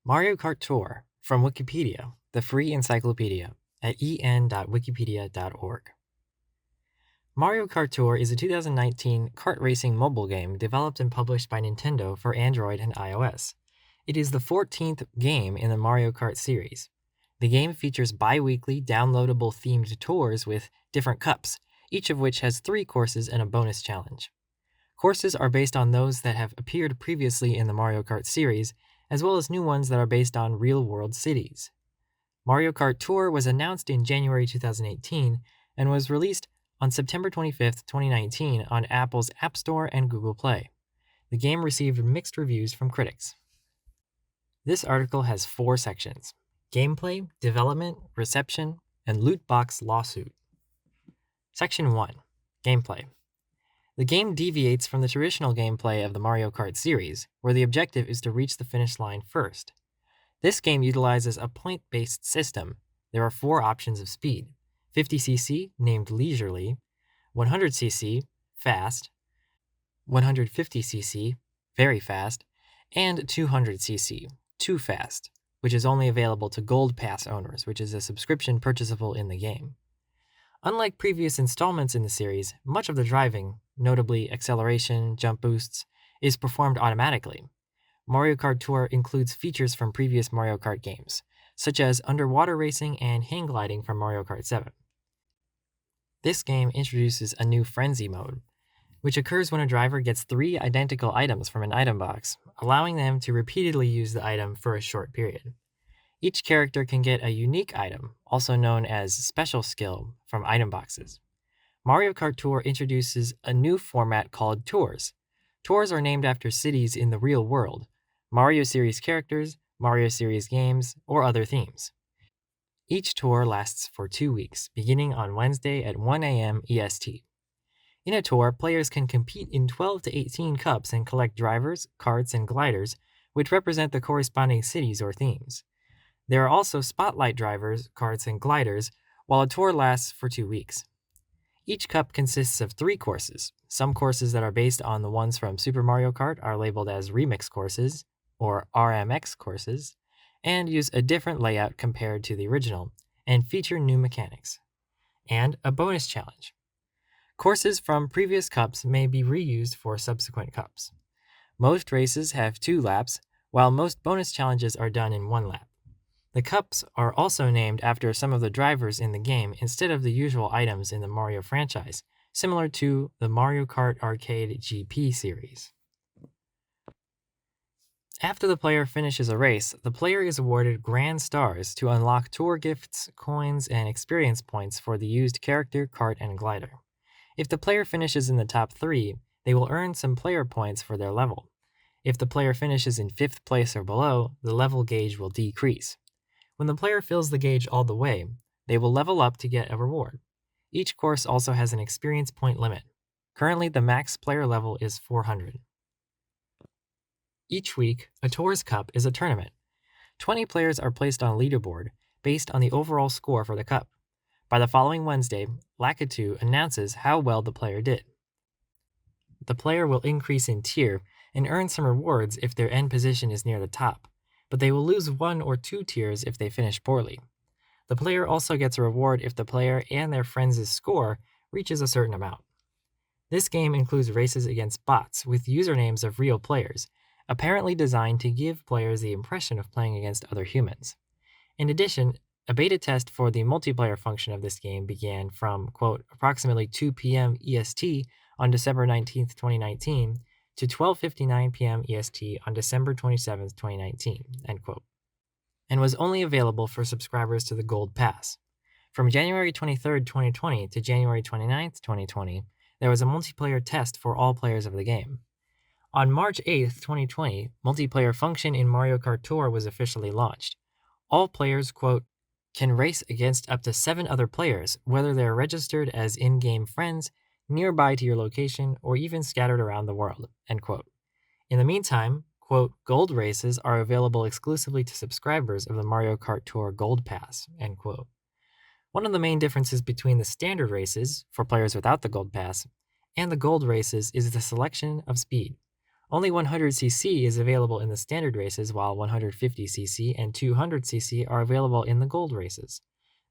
Mario Kart Tour from Wikipedia, the free encyclopedia, at en.wikipedia.org. Mario Kart Tour is a 2019 kart racing mobile game developed and published by Nintendo for Android and iOS. It is the 14th game in the Mario Kart series. The game features bi-weekly downloadable themed tours with different cups, each of which has 3 courses and a bonus challenge. Courses are based on those that have appeared previously in the Mario Kart series, as well as new ones that are based on real-world cities. Mario Kart Tour was announced in January 2018 and was released on September 25, 2019 on Apple's App Store and Google Play. The game received mixed reviews from critics. This article has 4 sections: gameplay, development, reception, and Lootbox Lawsuit. Section 1. Gameplay. The game deviates from the traditional gameplay of the Mario Kart series, where the objective is to reach the finish line first. This game utilizes a point-based system. There are 4 options of speed: 50cc, named leisurely, 100cc, fast, 150cc, very fast, and 200cc, too fast, which is only available to Gold Pass owners, which is a subscription purchasable in the game. Unlike previous installments in the series, much of the driving, notably acceleration, jump boosts, is performed automatically. Mario Kart Tour includes features from previous Mario Kart games, such as underwater racing and hang gliding from Mario Kart 7. This game introduces a new Frenzy mode, which occurs when a driver gets 3 identical items from an item box, allowing them to repeatedly use the item for a short period. Each character can get a unique item, also known as special skill, from item boxes. Mario Kart Tour introduces a new format called Tours. Tours are named after cities in the real world, Mario series characters, Mario series games, or other themes. Each tour lasts for 2 weeks, beginning on Wednesday at 1 a.m. EST. In a tour, players can compete in 12 to 18 cups and collect drivers, karts, and gliders, which represent the corresponding cities or themes. There are also spotlight drivers, karts, and gliders, while a tour lasts for 2 weeks. Each cup consists of 3 courses. Some courses that are based on the ones from Super Mario Kart are labeled as Remix courses, or RMX courses, and use a different layout compared to the original, and feature new mechanics. And a bonus challenge. Courses from previous cups may be reused for subsequent cups. Most races have 2 laps, while most bonus challenges are done in 1 lap. The cups are also named after some of the drivers in the game instead of the usual items in the Mario franchise, similar to the Mario Kart Arcade GP series. After the player finishes a race, the player is awarded Grand Stars to unlock tour gifts, coins, and experience points for the used character, kart, and glider. If the player finishes in the top 3, they will earn some player points for their level. If the player finishes in 5th place or below, the level gauge will decrease. When the player fills the gauge all the way, they will level up to get a reward. Each course also has an experience point limit. Currently, the max player level is 400. Each week, a Tours Cup is a tournament. 20 players are placed on a leaderboard based on the overall score for the cup. By the following Wednesday, Lakitu announces how well the player did. The player will increase in tier and earn some rewards if their end position is near the top, but they will lose 1 or 2 tiers if they finish poorly. The player also gets a reward if the player and their friends' score reaches a certain amount. This game includes races against bots with usernames of real players, apparently designed to give players the impression of playing against other humans. In addition, a beta test for the multiplayer function of this game began from, quote, approximately 2 p.m. EST on December 19, 2019, to 12:59 p.m. EST on December 27, 2019, end quote, and was only available for subscribers to the Gold Pass. From January 23, 2020 to January 29, 2020, there was a multiplayer test for all players of the game. On March 8, 2020, multiplayer function in Mario Kart Tour was officially launched. All players, quote, can race against up to 7 other players, whether they're registered as in-game friends, nearby to your location, or even scattered around the world, end quote. In the meantime, quote, gold races are available exclusively to subscribers of the Mario Kart Tour Gold Pass, end quote. One of the main differences between the standard races, for players without the Gold Pass, and the gold races is the selection of speed. Only 100cc is available in the standard races, while 150cc and 200cc are available in the gold races.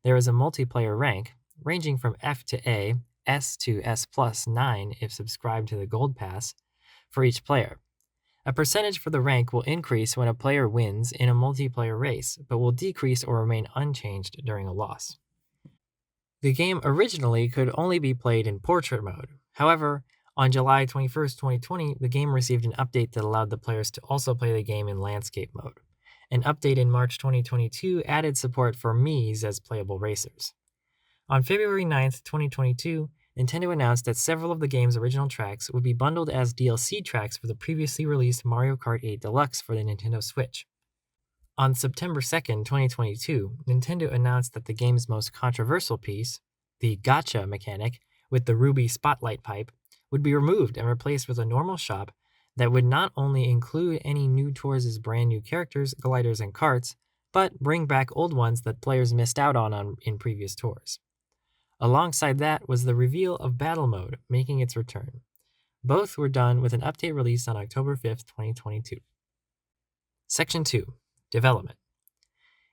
There is a multiplayer rank, ranging from F to A, S to S plus 9 if subscribed to the Gold Pass, for each player. A percentage for the rank will increase when a player wins in a multiplayer race, but will decrease or remain unchanged during a loss. The game originally could only be played in portrait mode. However, on July 21st, 2020, the game received an update that allowed the players to also play the game in landscape mode. An update in March 2022 added support for Miis as playable racers. On February 9th, 2022, Nintendo announced that several of the game's original tracks would be bundled as DLC tracks for the previously released Mario Kart 8 Deluxe for the Nintendo Switch. On September 2nd, 2022, Nintendo announced that the game's most controversial piece, the gacha mechanic with the ruby spotlight pipe, would be removed and replaced with a normal shop that would not only include any new tours' brand new characters, gliders, and carts, but bring back old ones that players missed out on in previous tours. Alongside that was the reveal of Battle Mode, making its return. Both were done with an update released on October 5th, 2022. Section 2. Development.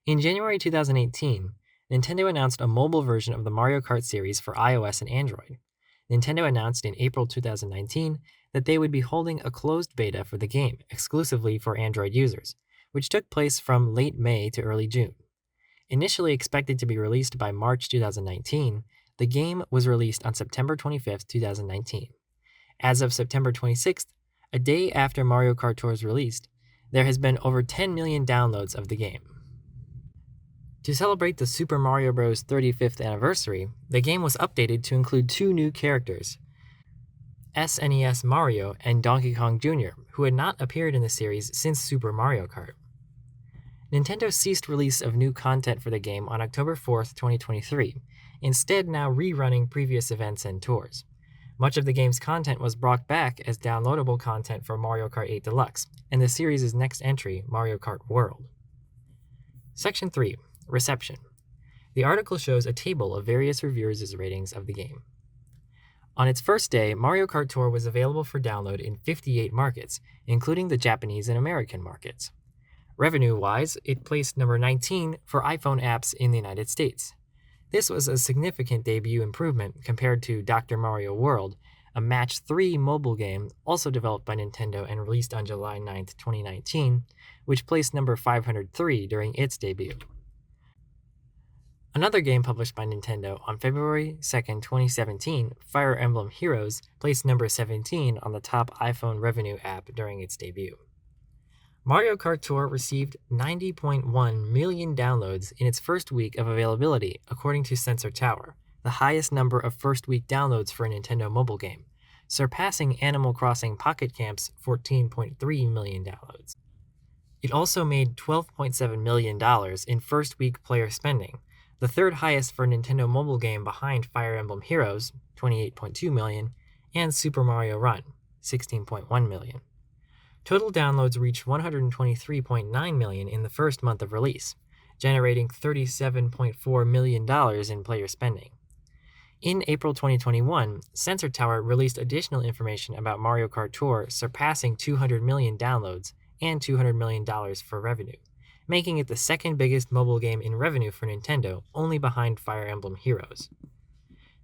In January 2018, Nintendo announced a mobile version of the Mario Kart series for iOS and Android. Nintendo announced in April 2019 that they would be holding a closed beta for the game exclusively for Android users, which took place from late May to early June. Initially expected to be released by March 2019, the game was released on September 25, 2019. As of September 26th, a day after Mario Kart Tour's released, there has been over 10 million downloads of the game. To celebrate the Super Mario Bros. 35th anniversary, the game was updated to include two new characters, SNES Mario and Donkey Kong Jr., who had not appeared in the series since Super Mario Kart. Nintendo ceased release of new content for the game on October 4th, 2023, instead now rerunning previous events and tours. Much of the game's content was brought back as downloadable content for Mario Kart 8 Deluxe, and the series' next entry, Mario Kart World. Section 3. Reception. The article shows a table of various reviewers' ratings of the game. On its first day, Mario Kart Tour was available for download in 58 markets, including the Japanese and American markets. Revenue-wise, it placed number 19 for iPhone apps in the United States. This was a significant debut improvement compared to Dr. Mario World, a Match 3 mobile game also developed by Nintendo and released on July 9, 2019, which placed number 503 during its debut. Another game published by Nintendo on February 2, 2017, Fire Emblem Heroes, placed number 17 on the top iPhone revenue app during its debut. Mario Kart Tour received 90.1 million downloads in its first week of availability, according to Sensor Tower, the highest number of first-week downloads for a Nintendo mobile game, surpassing Animal Crossing Pocket Camp's 14.3 million downloads. It also made $12.7 million in first-week player spending, the third highest for a Nintendo mobile game behind Fire Emblem Heroes, $28.2 million, and Super Mario Run, $16.1 million. Total downloads reached 123.9 million in the first month of release, generating $37.4 million in player spending. In April 2021, Sensor Tower released additional information about Mario Kart Tour surpassing 200 million downloads and $200 million for revenue, making it the second biggest mobile game in revenue for Nintendo, only behind Fire Emblem Heroes.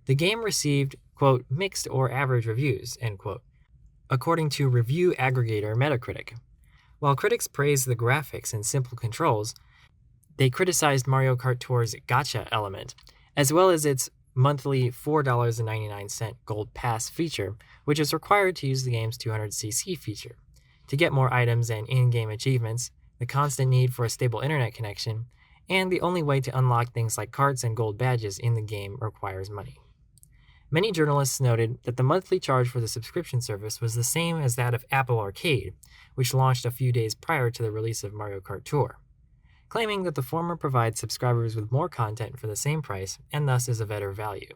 The game received, quote, mixed or average reviews, end quote, according to review aggregator Metacritic. While critics praised the graphics and simple controls, they criticized Mario Kart Tour's gacha element, as well as its monthly $4.99 Gold Pass feature, which is required to use the game's 200cc feature. To get more items and in-game achievements, the constant need for a stable internet connection, and the only way to unlock things like carts and gold badges in the game requires money. Many journalists noted that the monthly charge for the subscription service was the same as that of Apple Arcade, which launched a few days prior to the release of Mario Kart Tour, claiming that the former provides subscribers with more content for the same price and thus is a better value.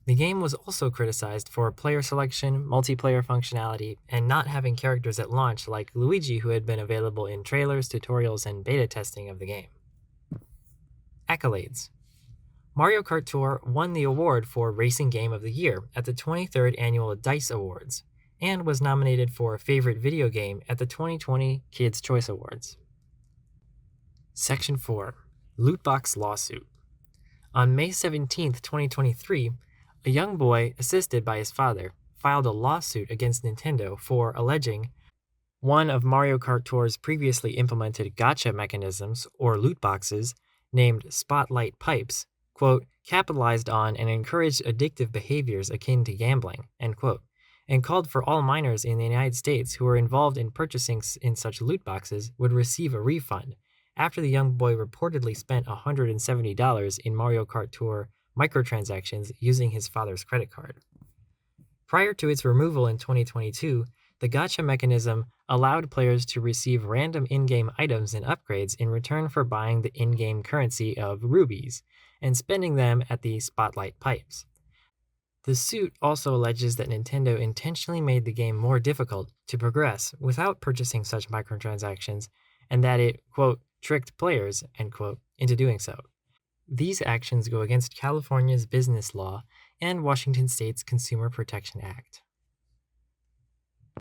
The game was also criticized for player selection, multiplayer functionality, and not having characters at launch like Luigi, who had been available in trailers, tutorials, and beta testing of the game. Accolades. Mario Kart Tour won the award for Racing Game of the Year at the 23rd Annual DICE Awards. and was nominated for Favorite Video Game at the 2020 Kids' Choice Awards. Section 4. Lootbox Lawsuit. On May 17, 2023, a young boy, assisted by his father, filed a lawsuit against Nintendo for alleging one of Mario Kart Tour's previously implemented gacha mechanisms, or loot boxes, named Spotlight Pipes, quote, capitalized on and encouraged addictive behaviors akin to gambling, end quote, and called for all minors in the United States who were involved in purchasing in such loot boxes would receive a refund after the young boy reportedly spent $170 in Mario Kart Tour microtransactions using his father's credit card. Prior to its removal in 2022, the gacha mechanism allowed players to receive random in-game items and upgrades in return for buying the in-game currency of rubies and spending them at the Spotlight Pipes. The suit also alleges that Nintendo intentionally made the game more difficult to progress without purchasing such microtransactions, and that it, quote, tricked players, end quote, into doing so. These actions go against California's business law and Washington State's Consumer Protection Act.